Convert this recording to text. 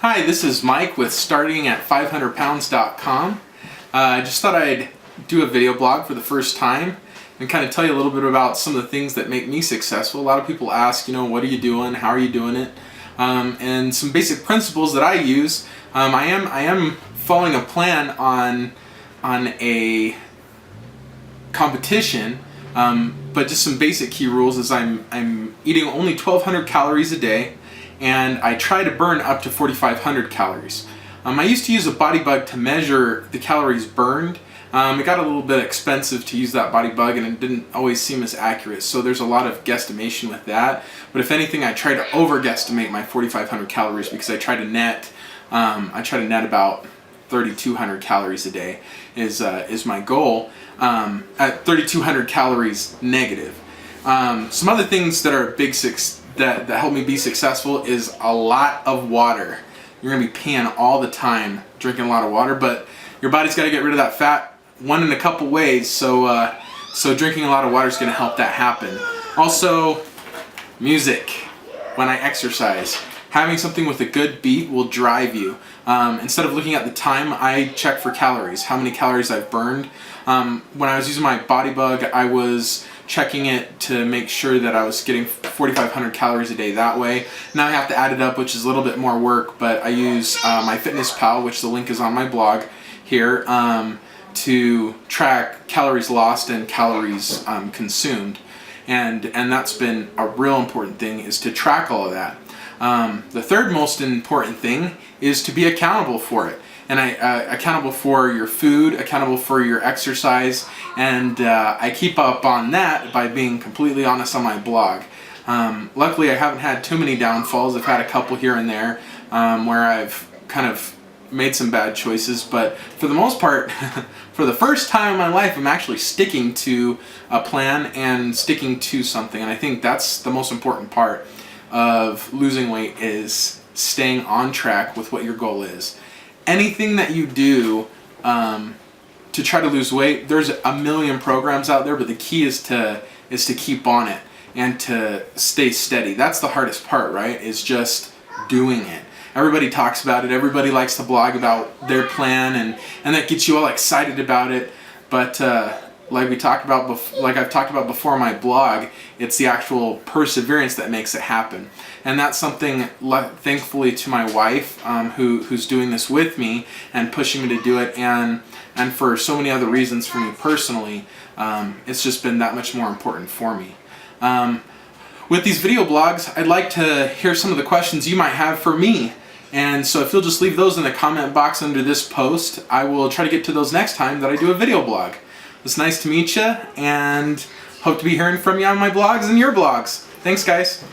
Hi, this is Mike with startingat500pounds.com. I just thought I'd do a video blog for the first time and kind of tell you a little bit about some of the things that make me successful. A lot of people ask, what are you doing? How are you doing it? And some basic principles that I use. I am following a plan on a competition, but just some basic key rules is I'm eating only 1,200 calories a day, and I try to burn up to 4,500 calories. I used to use a BodyBug to measure the calories burned. It got a little bit expensive to use that BodyBug, and it didn't always seem as accurate, so there's a lot of guesstimation with that. But if anything, I try to over-guesstimate my 4,500 calories because I try to net about 3,200 calories a day is my goal, at 3,200 calories negative. Some other things that are that help me be successful is a lot of water. You're going to be peeing all the time, drinking a lot of water, but your body's got to get rid of that fat one in a couple ways, so drinking a lot of water is going to help that happen. Also, music when I exercise. Having something with a good beat will drive you. Instead of looking at the time, I check for calories, how many calories I've burned. When I was using my BodyBug, I was checking it to make sure that I was getting 4,500 calories a day that way. Now I have to add it up, which is a little bit more work, but I use MyFitnessPal, which the link is on my blog here, to track calories lost and calories consumed. And that's been a real important thing, is to track all of that. The third most important thing is to be accountable for it. And accountable for your food, accountable for your exercise, and I keep up on that by being completely honest on my blog. Luckily, I haven't had too many downfalls. I've had a couple here and there where I've kind of made some bad choices, but for the most part, for the first time in my life, I'm actually sticking to a plan and sticking to something, and I think that's the most important part of losing weight, is staying on track with what your goal is. Anything that you do to try to lose weight, there's a million programs out there, but the key is to keep on it and to stay steady. That's the hardest part, right? Is just doing it. Everybody talks about it. Everybody likes to blog about their plan, and that gets you all excited about it. But like I've talked about before on my blog, it's the actual perseverance that makes it happen. And that's something, thankfully, to my wife, who's doing this with me and pushing me to do it, and for so many other reasons for me personally, it's just been that much more important for me. With these video blogs, I'd like to hear some of the questions you might have for me. And so if you'll just leave those in the comment box under this post, I will try to get to those next time that I do a video blog. It's nice to meet you, and hope to be hearing from you on my blogs and your blogs. Thanks, guys.